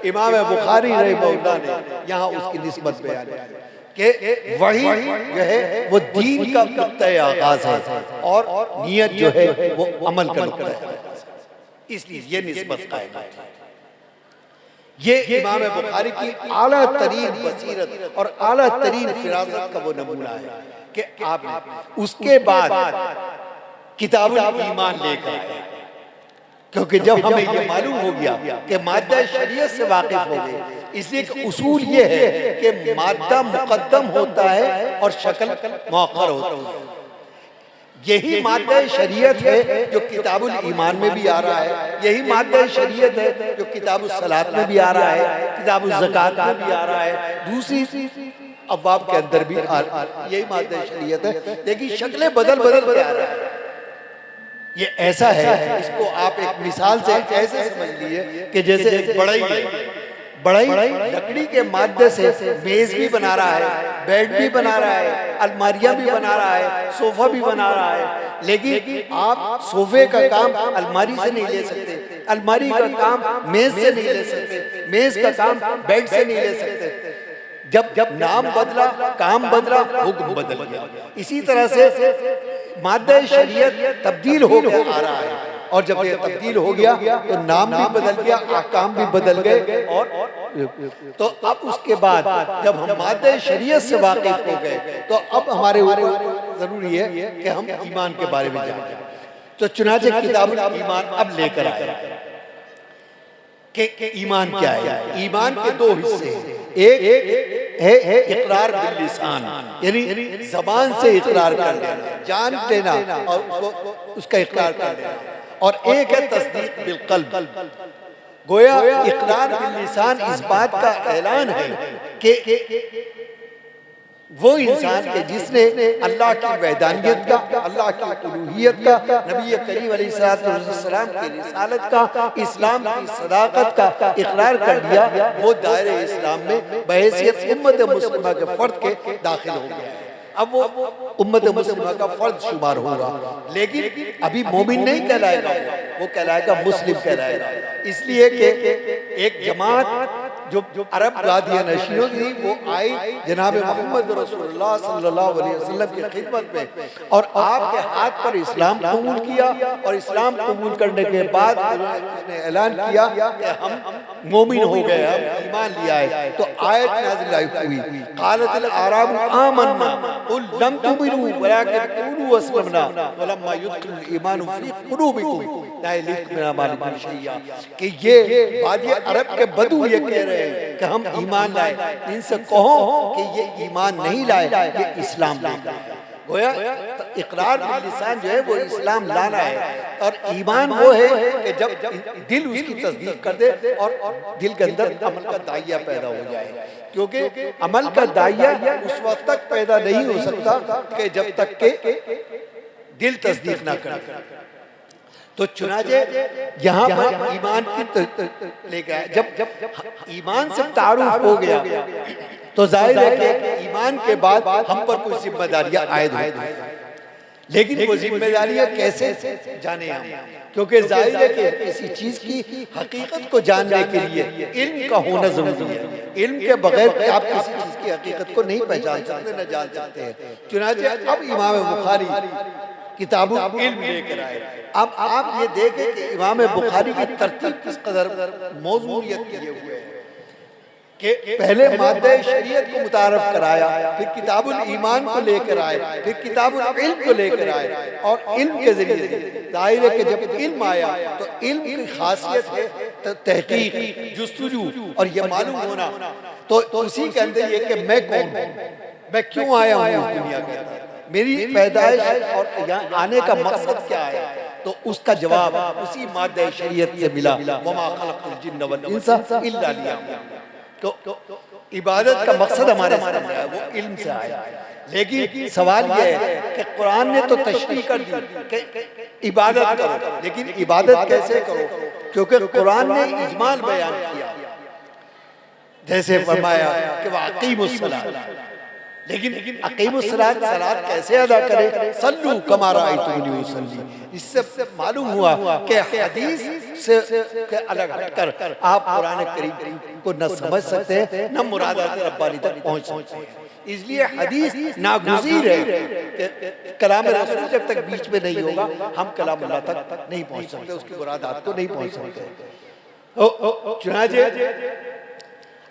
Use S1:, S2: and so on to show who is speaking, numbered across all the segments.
S1: इमाम बुखारी रहमहुल्लाह ने यहाँ उसकी निस्बत बयान की कि वही जो है वो दीन का नुक्ता आगाज है और नियत जो है वो अमल का नुक्ता है, इसलिए ये निस्बत कायम है। ये इमाम बुखारी की आला तरीन बसीरत और आला तरीन फिरासत का वो नमूना है कि आपने उसके बाद किताबुल ईमान लेकर आए, क्योंकि जब हमें ये मालूम हो गया कि मादा शरीयत से वाकिफ हो गए, इसलिए कि उसूल ये है कि मादा मुकद्दम होता है और शक्ल मुअख्खर होती है। यही मादा शरीयत है जो किताबुल ईमान में भी आ रहा है, यही मादा शरीयत है जो किताबुल सलात में भी आ रहा है, किताबुल ज़कात में भी आ रहा है, दूसरी अब्वाब के अंदर भी यही मादा शरीयत है, लेकिन शक्लें बदल बदल के आ रहा है। ये ऐसा है, इसको आप एक मिसाल से ऐसे समझ लीजिए कि जैसे एक बढ़ई लकड़ी के मादे से मेज भी बना रहा है, बेड भी बना रहा है, अलमारियां भी बना रहा है, सोफा भी बना रहा है, लेकिन आप सोफे का काम अलमारी से नहीं ले सकते, अलमारी का काम मेज से नहीं ले सकते, मेज का काम बेड से नहीं ले सकते। जब नाम बदला, काम बदला, हुक्म बदल गया। इसी तरह से मादा शरीयत तब्दील हो गया आ रहा है, और जब ये तब्दील हो गया तो नाम भी बदल गया, आकाम भी बदल गए, और तो अब उसके बाद जब हम मादा शरीयत से वाकिफ हो गए तो अब हमारे ऊपर जरूरी है कि हम ईमान के बारे में जानें। तो चुनाचे किताबुल ईमान अब लेकर आए कि ईमान क्या है। ईमान के दो हिस्से हैं, एक है इकरार बिल लिसान, यानी जबान से इकरार कर लेना, जान लेना और उसका इकरार कर लेना, और एक है तस्दीक बिल क़ल्ब। गोया इकरार बिल लिसान इस बात का ऐलान है कि वो इंसान के जिसने अल्लाह की वैदानियत का, अल्लाह की उलूहियत का, नबी करीम अलैहिस्सलाम की रिसालत का, इस्लाम की सदाकत का इकरार कर दिया, वो दायरे इस्लाम में बहैसियत उम्मत मुस्लिमा के फर्द के दाखिल हो गया है। अब वो उम्मत मुस्लिमा का फर्द शुमार होगा, लेकिन अभी मोमिन नहीं कहलाएगा, वो कहलाएगा मुस्लिम कहलाएगा। इसलिए कि एक जमात जो अरब गादिया नशीनों की वो आई जनाब मोहम्मद रसूलुल्लाह सल्लल्लाहु अलैहि वसल्लम की खिदमत में, और आपके हाथ पर इस्लाम कबूल किया, और इस्लाम कबूल करने के बाद उसने ऐलान किया कि हम मोमिन हो गए, हम ईमान लिया है। तो आयत नाज़िल हुई, क़ालतिल आराबु आमन्ना क़ुल लम तुमिनु वलाकिन क़ूलू अस्लमना वलम्मा युदखिलुल ईमानु फ़ी क़ुलूबिकुम ला यलिक़ बिना मालिकुम शैया, कि ये बादिया अरब के बदू ये कह रहे हैं कि हम ईमान लाए, इनसे कहो कि ये ईमान नहीं लाए, ये इस्लाम लाए। गोया इकरार बिल लिसान जो है वो इस्लाम लाना है, और ईमान वो है कि जब दिल उसकी तस्दीक कर दे और दिल के अंदर अमल का दाइया पैदा हो जाए, क्योंकि अमल का दाइया उस वक्त तक पैदा नहीं हो सकता कि जब तक के दिल तस्दीक ना करे। तो चुनाचे यहाँ पर ईमान की लेके आए, जब ईमान से तारुफ हो गया तो जाहिर है कि ईमान के बाद हम पर कुछ जिम्मेदारियां आयद होती हैं, लेकिन वो जिम्मेदारियां कैसे जाने हम, क्योंकि जाहिर है कि किसी चीज की हकीकत को जानने के लिए इल्म का होना जरूरी है। इल्म के बगैर आप किसी चीज की हकीकत को नहीं पहचान सकते, न जान सकते हैं। चुनाचे अब इमाम बुखारी किताबुल इल्म लेकर आए। अब आप ये देखें कि इमाम बुखारी की तरतीब किस कदर मौजूदियत किए हुए है कि पहले मादे शरीयत को मुतारफ कराया, फिर किताबुल ईमान को लेकर आए, फिर किताबुल इल्म को लेकर आए, और इल्म के जरिए जाहिर है कि जब इल्म आया तो इल्म की खासियत है तहकीक, जुस्तजू, और ये मालूम होना। तो उसी के अंदर ये कि मैं कौन हूँ, मैं क्यों आया हूँ इस दुनिया के अंदर, मेरी पैदाइश और यहाँ आने का मकसद क्या है, तो उसका जवाब उसी मादे शरीयत से मिला, वमा खलक़तुल जिन्न वल इंसा इल्ला लियअबुदून। तो इबादत का मकसद हमारे सामने है, वो इल्म से आया। लेकिन सवाल ये है कि कुरान ने तो तशरीह कर दी कि इबादत करो, लेकिन इबादत कैसे करो, क्योंकि कुरान ने इजमाल बयान किया, जैसे फरमाया कि वाक़ीमुस सलात, लेकिन अकीमुस सलात, सलात कैसे अदा करें, सल्लू कमा रअयतुमूनी उसल्ली। इससे मालूम हुआ कि हदीस से के अलग हटकर आप कुरान करीम को न समझ सकते हैं, न मुरादात रब्बानी तक पहुंच सकते हैं। इसलिए हदीस नागुज़ीर है कि कलाम रसूल जब तक बीच में नहीं होगा हम कलाम अल्लाह तक नहीं पहुंच सकते, उसकी मुरादात को नहीं पहुंच सकते। चुनांचे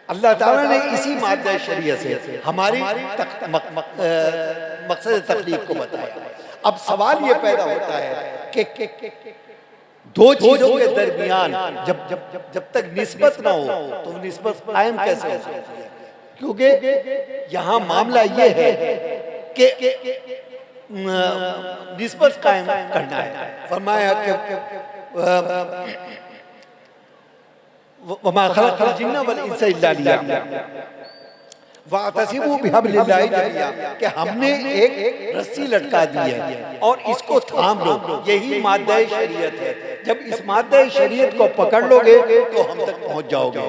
S1: अल्लाह ताला ने इसी मादे शरीयत से हमारी मकसद तखलीक को बताया। अब सवाल ये पैदा होता है कि दो चीजों के दरमियान जब तक निस्बत ना हो तो निस्बत कायम कैसे हो सकती है? क्योंकि यहाँ मामला ये है कि निस्बत कायम करना है। फरमाया कि वमा खलक़ल जिन्ना वल इंसा इल्ला लियअबुदून वातसिमू बिहब्लिल्लाहि जमिया, कि हमने एक रस्सी लटका दी है और इसको थाम लो, यही मादे शरीयत है। जब इस मादे शरीयत को पकड़ लोगे तो हम तक पहुंच जाओगे।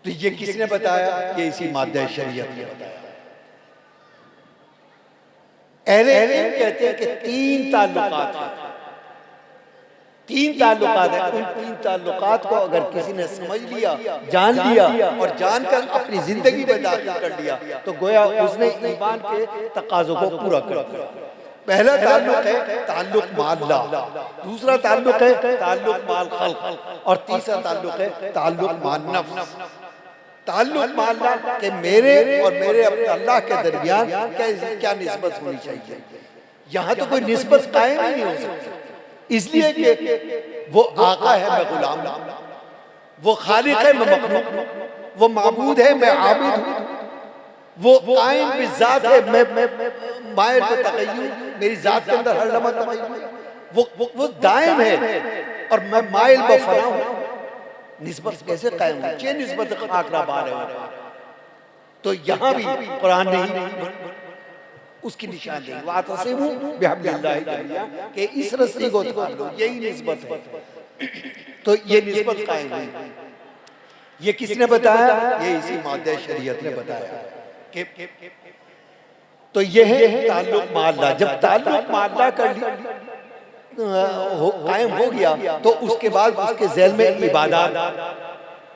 S1: तो ये किसने बताया? ये इसी मादे शरीयत ने बताया। अहले इल्म कहते हैं कि तीन ताल्लुकात हैं, तीन ताल्लुकात है। उन तीन ताल्लुकात को अगर किसी ने समझ लिया, जान लिया और जानकर अपनी जिंदगी में दाखिल कर लिया तो गोया उसने ईमान के तकाज़ों को पूरा कर दिया। पहला ताल्लुक है ताल्लुक माल्ला, दूसरा ताल्लुक है ताल्लुक माल खल्क और तीसरा ताल्लुक है ताल्लुक माल नफ्स। ताल्लुक माल्ला के मेरे और मेरे अपने अल्लाह के दरमियान क्या निस्बत होनी चाहिए? यहाँ तो कोई निस्बत कायम ही नहीं हो सकती, इसलिए कि वो आका है मैं गुलाम, वो खालिक है मैं मखलूक, वो माबूद है मैं आबिद हूँ, वो कायम भी ज़ात है मैं मायर पे तग़य्युर, मेरी ज़ात के अंदर हर लम्हा तग़य्युर, वो दायम है और मैं माइल ब फना हूँ। निस्बत कैसे कायम है? ये निस्बत आकरा बार है। तो यहाँ भी कुरान ने उसकी निशानी वातसिमू बिहब्लिल्लाहि जमिया कि इस रस्सी को थाम लो, यही निस्बत है। तो ये निस्बत कायम है। ये किसने बताया? ये इसी मादे शरीयत ने बताया कि तो ये है ताल्लुक माल्ला। जब ताल्लुक माल्ला कर कायम हो गया तो उसके बाद उसके ज़ेल में इबादत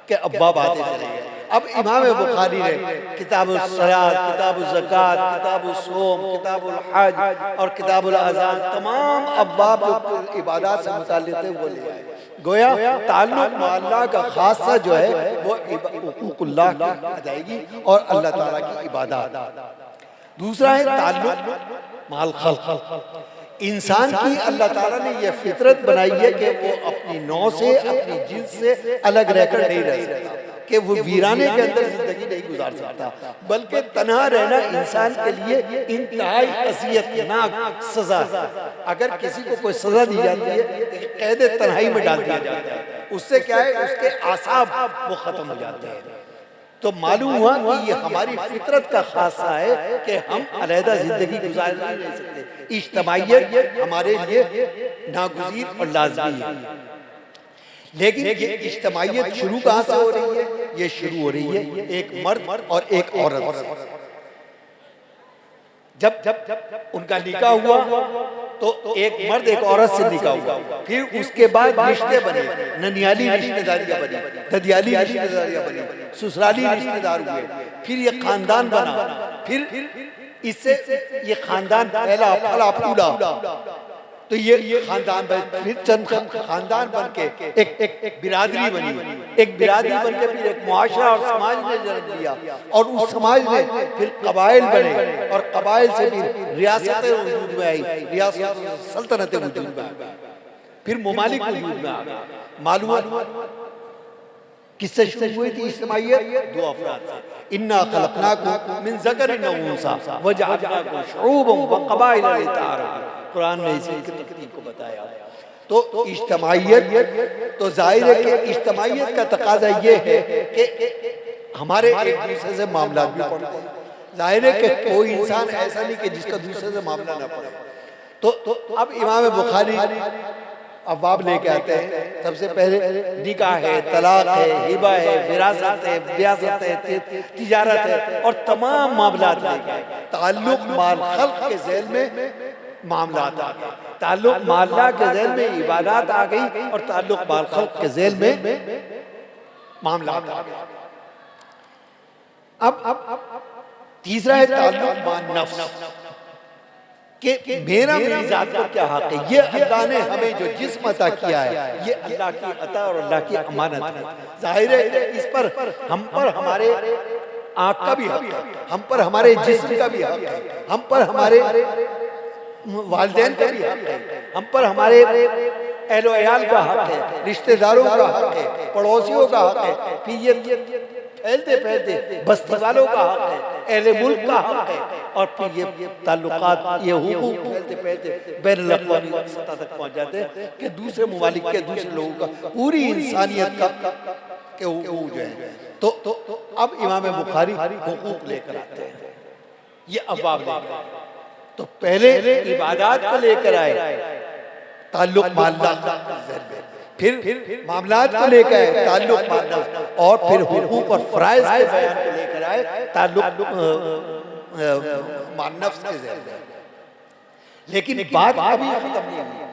S1: के अब्वाब आते चले गए। अब इमाम बुखारी ने किताबुल सलात, किताबुल ज़कात, किताबुल सोम, किताबुल हज और किताबुल अज़ान तमाम अब्वाब जो इबादत से मुताल्लिक़ थे वो ले आए। गोया ताल्लुक माल्ला का खासा जो है वो हुकूकुल्लाह की अदायगी और अल्लाह ताला की इबादत। दूसरा है ताल्लुक माल खल्क़। इंसान की अल्लाह ताला ने यह फितरत बनाई है कि वो अपनी नौ से अपनी जिन्स से अलग रहकर नहीं रह सकता, कि वो वीराने के अंदर जिंदगी नहीं गुजार सकता, बल्कि तन्हा रहना इंसान के लिए इंतहाई अज़ियतनाक सजा है। अगर किसी को कोई सजा दी जाती है कैद तन्हाई में डाल दिया जाता है, उससे क्या है उसके आसाब वो खत्म हो जाते हैं। तो मालूम हुआ कि ये हमारी फितरत का खासा है कि हम अलहदा जिंदगी गुजार नहीं सकते। इज्तिमाइयत हमारे लिए नागुज़ीर और लाज़मी है। लेकिन ये इज्तिमाइयत शुरू कहाँ से हो रही है? ये शुरू हो रही है एक मर्द और एक औरत से। जब उनका निकाह हुआ तो एक मर्द एक औरत से निकाह हुआ, फिर उसके बाद रिश्ते बने, ननियाली रिश्तेदारियां बनी, ददियाली रिश्तेदारियां बनी, ससुराली रिश्तेदार हुए, फिर ये खानदान बना, फिर इससे ये खानदान फैला फला फूला। तो ये खानदान बन, फिर चंद खानदान बन के एक बिरादरी बनी, एक बिरादरी बन के फिर एक मुआशरा और समाज ने जन्म लिया और उस समाज में फिर कबाइल बने और कबाइल से फिर रियासतें वजूद में आई, रियासत सल्तनतें वजूद में आ गई, फिर ममालिक वजूद में आ गए। मालूम किससे शुरू हुई थी इज्तिमाइयत? दो अफराद से। इन्ना खलक़नाकुम मिन ज़करिन व उन्सा वजअलनाकुम शुऊबन व क़बाइल लिताअराफ़ू। कुरान ने इसी तरतीब को बताया। तो इज्तिमाइयत तो जाहिर है कि इज्तिमाइयत का तकाजा ये है कि हमारे एक दूसरे से मामला भी पड़ते हैं। जाहिर है कि कोई इंसान ऐसा नहीं कि जिसका दूसरे से मामला ना पड़े। तो अब इमाम बुखारी अब्वाब लेके आते हैं। सबसे पहले निकाह है, तलाक है, हिबा है, विरासत है, ब्यासत है, तिजारत है और तमाम मामलात लेके आए। ताल्लुक माल खल्क के ज़ेल में मामलात आ गए, ताल्लुक माल्ला के ज़ैल में इबादत आ गई और ताल्लुक माल खल्क के ज़ैल में मामलात आ गए। अब तीसरा है ताल्लुक माल नफ्स कि मेरा मेरी जात पर क्या हक है। ये अल्लाह ने हमें जो जिस्म अता किया है ये अल्लाह की अता और अल्लाह की अमानत है। जाहिर है इस पर हम पर हमारे आँख का भी हक है, हम पर हमारे जिस्म का भी हक है, हम पर हमारे वालिदैन का भी हक है, हम पर हमारे अहलो अयाल का हक है, रिश्तेदारों का हक है, पड़ोसियों का हक है, फिर ये फैलते फैलते बस्ती वालों का हक है, अहले मुल्क का हक है, और फिर ये ताल्लुकात ये हुकूक फैलते फैलते बैनुल अक़वामी सतह तक पहुंच जाते हैं कि दूसरे ममालिक के दूसरे लोगों का पूरी इंसानियत का के हुकूक जो है। तो अब इमाम बुखारी हुकूक लेकर आते हैं, ये अब्वाब लेकर आए। तो पहले इबादत को लेकर आए ताल्लुक माल्ला, फिर मामलात को लेकर आए ताल्लुक माल्ला, और फिर हुकूक और फराइज के बयान को लेकर आए ताल्लुक मानफ्स के ज़रिए। लेकिन बात अभी खत्म नहीं हुई,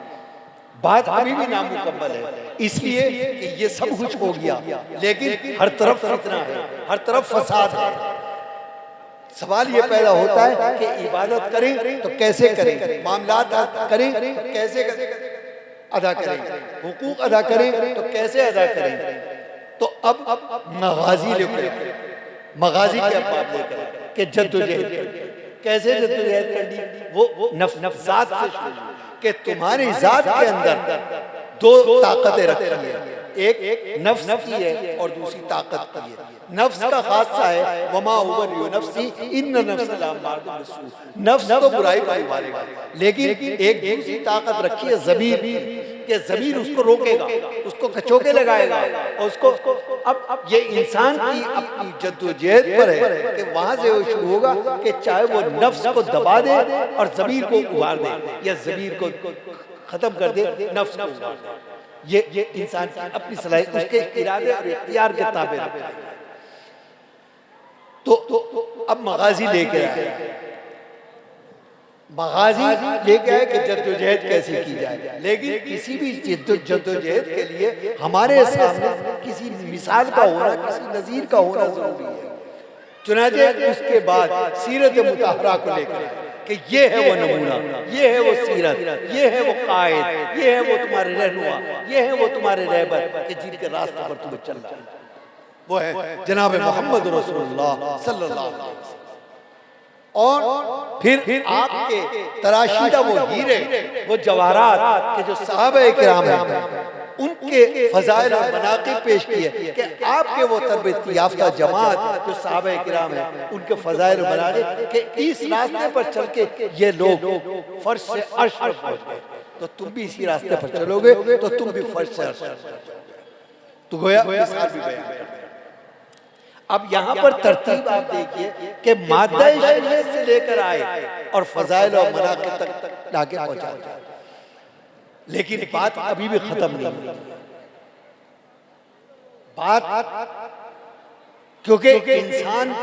S1: बात अभी भी नामुकम्मल है, इसलिए कि ये सब कुछ हो गया लेकिन हर तरफ फितना है, हर तरफ फसाद है। सवाल ये पैदा होता है कि इबादत करें तो कैसे करें, मामलात करें तो कैसे अदा करें, हुकूक अदा करें तो कैसे अदा करें। तो अब मगाजी लेकर, मगाजी के अब्वाब लेकर कि जद्दोजहद कैसे जद्दोजहद करनी, वो नफ्सात से शुरू कि तुम्हारी जात के अंदर दो ताकतें रखी है, एक नफ्स की है और दूसरी ताकत की है। नफ्स का खासा है वमा उबरियु नफ्सी इन्न नफ्स लअम्मारतुम बिस्सू, नफ्स तो बुराई को मारेगा, लेकिन एक दूसरी ताकत रखी है ज़मीर कि ज़मीर उसको रोकेगा, उसको कचोके लगाएगा, और उसको अब ये इंसान की अपनी जद्दोजहद पर है कि वहां से वो शुरू होगा कि चाहे वो नफ्स को दबा दे और ज़मीर को उबार दे या ज़मीर को खत्म कर दे, नफ्स को उबार दे। ये इंसान की अपनी सलाहियत, उसके इरादे और इख्तियार के ताबे रहता है। तो अब मगाजी लेके आए, मगाजी लेके आए कि जद्दोजहद कैसे की जाए, लेकिन किसी भी जद्दोजहद के लिए हमारे सामने किसी मिसाल का होना, किसी नज़ीर का होना जरूरी है। चुनांचे उसके बाद सीरत मुताहरा को लेकर कि ये है वो नमूना, ये है वो सीरत, ये है वो कायद, ये है वो तुम्हारे रहनुमा, ये है वो तुम्हारे रहबर कि जिनके रास्ते पर तुम्हें चलना है। वो है जनाब मोहम्मद रसूलुल्लाह सल्लल्लाहु अलैहि वसल्लम। और फिर आपके तराशीदा वो हीरे, वो जवाहरात के जो सहाबा किराम हैं उनके फजाइल और मनाक़िब पेश किए कि आपके वो तरबियत याफ्ता जमात जो सहाबा किराम हैं उनके फजाइल और मनाक़िब कि इस रास्ते पर चल के ये लोग फर्श से अर्श पर पहुंच गए, तो तुम भी इसी रास्ते पर चलोगे तो तुम भी फर्श से अर्श पर पहुंचोगे। तो गोया मिसाल भी बयान कर। अब यहाँ पर तरतीब आप देखिए कि मादा शरीयत से लेकर आए और फजाइल और मनाक़िब तक लाके पहुंचा, लेकिन बात अभी भी खत्म नहीं हुई। बात क्योंकि इंसान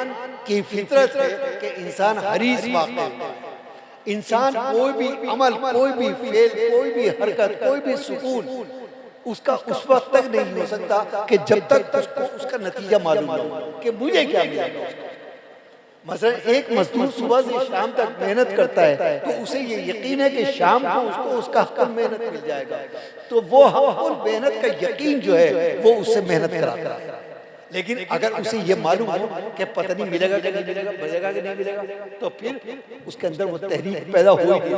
S1: की फितरत है कि इंसान हरीस वाक़िअ है, इंसान कोई भी अमल, कोई भी फेल, कोई भी हरकत, कोई भी सुकून उसका उस वक्त तक नहीं हो सकता कि जब तक उसको उसका नतीजा मालूम ना हो कि मुझे क्या मिलेगा। मसलन एक मजदूर सुबह से शाम तक मेहनत करता है तो उसे ये यकीन है कि शाम को उसको उसका हक़ मेहनत मिल जाएगा, तो वो हक़ मेहनत का यकीन जो है वो उससे मेहनत कराता है। लेकिन अगर उसे ये मालूम हो कि पता नहीं मिलेगा कि नहीं मिलेगा, मिलेगा कि नहीं मिलेगा, तो फिर उसके अंदर वो तहरीक पैदा होगी।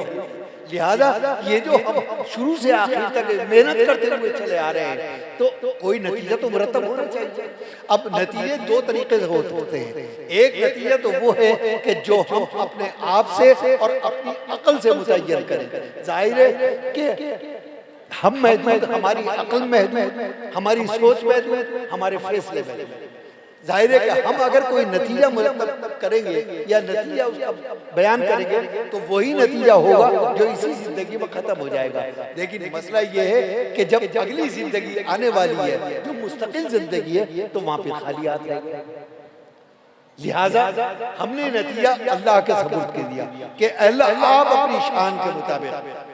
S1: लिहाजा ये जो हम शुरू से आखिर तक मेहनत करते हुए चले आ रहे हैं तो कोई नतीजा तो मुरतब होना चाहिए। अब नतीजे दो तरीके से होते हैं, एक नतीजा तो वो है कि जो हम अपने आप से और अपनी अक्ल से मुतय्यन करें। जाहिर है कि हम महदूद, हमारी अक्ल महदूद, हमारी सोच महदूद, हमारे फैसले महदूद। जाहिर है कि हम अगर कोई नतीजा मुरतब करेंगे या नतीजा उसका बयान करेंगे तो वही नतीजा होगा जो इसी जिंदगी में खत्म हो जाएगा। लेकिन मसला ये है कि जब अगली जिंदगी आने वाली है, जो मुस्तकिल जिंदगी है, तो वहां पे खाली हाथ रहेंगे। लिहाजा हमने नतीजा अल्लाह के सबूत के दिया कि अल्लाह आप अपनी शान के मुताबिक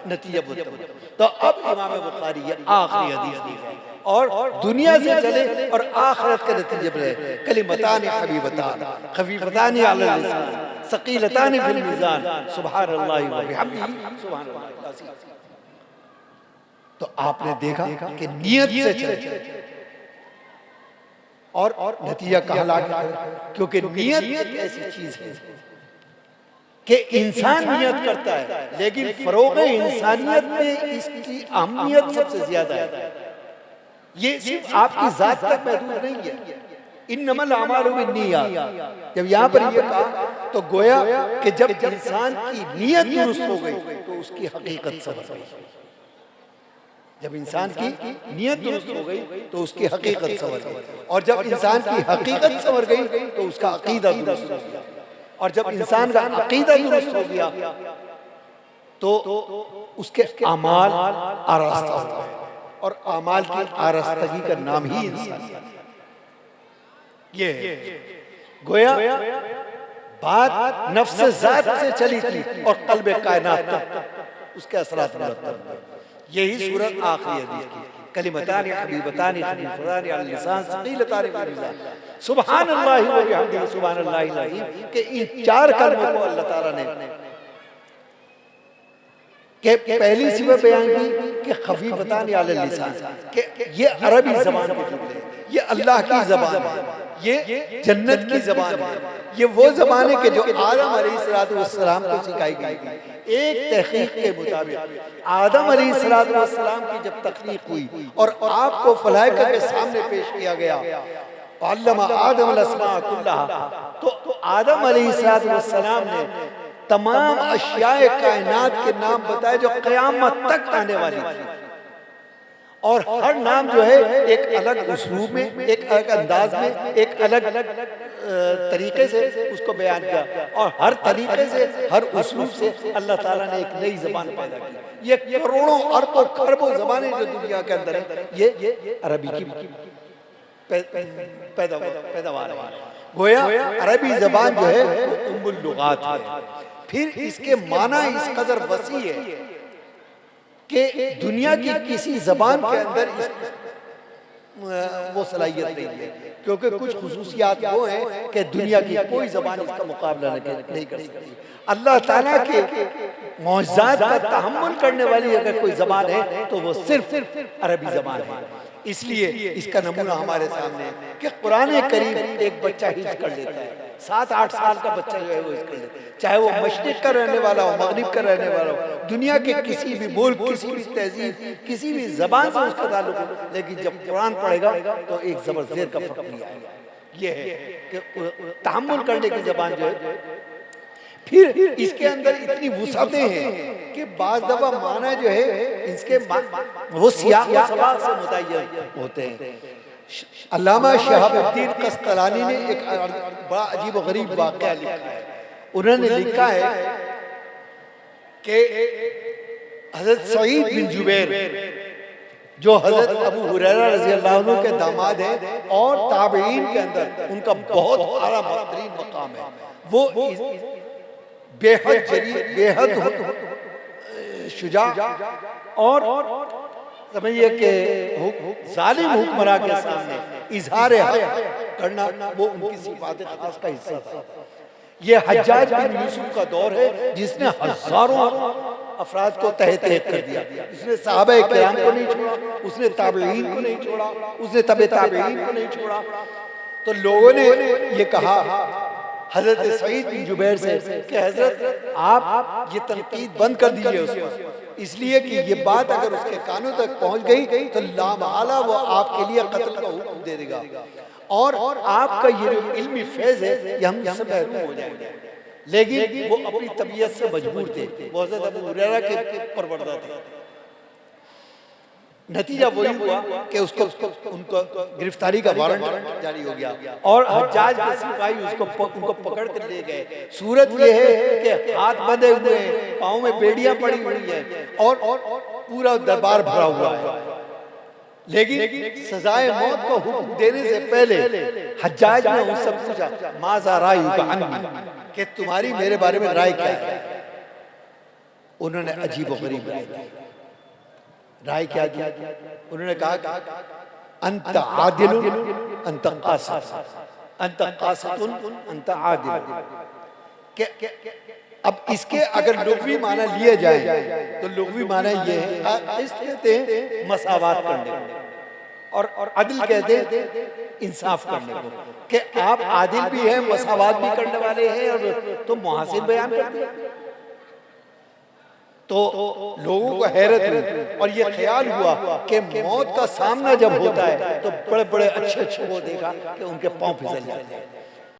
S1: नतीजा बताओ। तो अब इमाम बुखारी ये आखिरी हदीस दी है और दुनिया से चले और आखिरत के नतीजे पर कलिमतान हबीबतान खफीफतान अला लिसान सकीलतान फिल मीज़ान सुभानअल्लाह व बिहम्दिही सुभानअल्लाह। तो आपने देखा कि नियत से चले और नतीजा कहाँ लागा, क्योंकि नियत एक ऐसी चीज है कि इंसान नियत करता है लेकिन फरोग इंसानियत में इसकी अहमियत सबसे ज्यादा है। ये सिर्फ आपकी जात तक महदूद नहीं है। इन्नमल अमालु बिन्नियात, जब यहाँ पर ये कहा तो गोया कि जब इंसान की नियत दुरुस्त हो गई तो उसकी हकीकत समझ गई। जब इंसान की नियत दुरुस्त हो गई तो उसकी हकीकत समझ गई, और जब इंसान की हकीकत समझ गई तो उसका अकीदा दुरुस्त हो गया, और जब इंसान का अकीदा दुरुस्त हो गया तो उसके अमाल आरास्ता होता है, और अमाल की आरास्तगी का नाम ही इंसान। ये है गोया बात नफ्स ज़ात से चली थी और कल्ब कायनात तक उसके असरात मुरत्तब हुए। यही सूरत आखिरी हदीस की कलिमतान हबीबतान खफीफतान अला लिसान सकीलतान फिल मीज़ान सुभानअल्लाह व बिहम्दिही सुभानअल्लाहिल अज़ीम के इन चार कलमों को अल्लाह ताला ने के पहली सिफत बयान की कि खफीफतान अला लिसान के ये अरबी ज़बान के जुमले, ये अल्लाह की ज़बान है, ये जन्नत की ज़बान है, ये वो ज़बान है कि जो आदम अलैहिस्सलाम को सिखाई गई। एक तहकीक के मुताबिक आदम अलैहिस्सलाम की जब तख्लीक हुई और आपको फलाइका के सामने पेश किया गया, अल्लमा आदम अल-अस्मा कुल्लहा, तो आदम अलैहिस्सलाम ने तमाम अशियाए कायनात के नाम बताए जो क़यामत तक आने वाली थी, और हर नाम जो है एक अलग उसलूब में, एक अलग अंदाज में, एक अलग तरीके से उसको बयान किया, और हर तरीके से, हर उसलूब से अल्लाह ताला ने एक नई ज़बान पैदा की। ये करोड़ों अरबों खरबों ज़बानें जो दुनिया के अंदर है, ये अरबी की पैदावार है। गोया अरबी ज़बान जो है वो उम्मुल लुगात है। फिर इसके माना इस कदर वसी है कि दुनिया की किसी जबान के अंदर वो सलाहियत नहीं है, क्योंकि कुछ खुसूसियात वो हैं कि दुनिया की कोई जबान इसका मुकाबला नहीं कर सकती। अल्लाह ताला के मौजज़ात का तहम्मुल करने वाली अगर कोई जबान है तो वो सिर्फ अरबी जबान है। इसलिए इसका नमूना हमारे सामने है कि कुरान करीम एक बच्चा हिफ्ज़ कर लेता है, 7-8 साल का बच्चा जो है वो हिफ्ज़ कर लेता है, चाहे वो मशरिक़ का रहने वाला हो, मगरिब का रहने वाला हो, दुनिया के किसी भी मुल्क, किसी भी तहजीब, किसी भी जबान से उसका ताल्लुक हो, लेकिन जब कुरान पढ़ेगा तो एक ज़बर-ज़ेर का फर्क नहीं आएगा। ये है कि तहम्मुल करने की जबान जो है। फिर इसके अंदर इतनी वुसअतें हैं कि बाज़ दफ़ा माना जो है इसके वो सियाक़ व सबाक़ से मुतय्यन होते हैं। अल्लामा शहाबुद्दीन कस्तलानी ने एक बड़ा अजीब व गरीब वाक़या लिखा है। उन्होंने लिखा है कि हज़रत सईद बिन जुबैर जो हज़रत अबू हुरैरा रज़ियल्लाहु अन्हु के दामाद हैं और ताबईन के अंदर उनका बहुत आला बहतरीन मकाम है, वो बेहद जरीर, बेहद शुजा और समझिए कि जालिम हुक्मरान के सामने इजहार हक करना वो उनकी सिफात खास का हिस्सा था। ये हज्जाज बिन यूसुफ का दौर है जिसने हजारों अफराद को तह कर दिया। उसने सहाबा किराम को नहीं छोड़ा, उसने ताबईन को नहीं छोड़ा, उसने तबे ताबईन को नहीं छोड़ा। तो लोगों ने ये कहा हजरत सईद बिन जुबैर से कि हजरत आप ये तनकीद बंद कर दीजिए उस पर, इसलिए कि ये बात अगर उसके कानों तक पहुंच गई तो लामहला वो आपके लिए कत्ल का हुक्म दे देगा, और आपका ये जो इल्मी फैज़ है ये हम सब महरूम हो जाएंगे। लेकिन वो अपनी तबीयत से मजबूर थे, वो हज़रत अबू हुरैरा के परवरदा थे। नतीजा वही हुआ कि उसको उनको गिरफ्तारी का वारंट जारी हो गया और हज्जाज के सिपाही उनको पकड़ कर ले गए। सूरत ये है कि हाथ बंधे हुए हैं, पाँव में बेड़ियां पड़ी हुई हैं और पूरा दरबार भरा हुआ है। लेकिन सजाए मौत का हुक्म देने से पहले हज्जाज ने उनसे पूछा माज़ा रायुका अन्नी, कि तुम्हारी मेरे बारे में राय क्या है। उन्होंने अजीब व गरीब राय क्या दी। उन्होंने कहा अंत आदिल अंत कासित, अंत कासितुन अंत आदिल। अब इसके अगर लुग़वी माना लिए जाए तो लुग़वी माना ये है, इस कहते हैं मसावात करने को, और अदल कहते हैं इंसाफ करने को, कि आप आदिल भी हैं, मसावात भी करने वाले हैं, और तो मुहासिन बयान करते हैं। तो लोगों को हैरत हुई और ये ख्याल हुआ कि मौत का सामना जब होता है तो बड़े बड़े अच्छे अच्छे को देखा कि उनके पांव फिसल जाते हैं,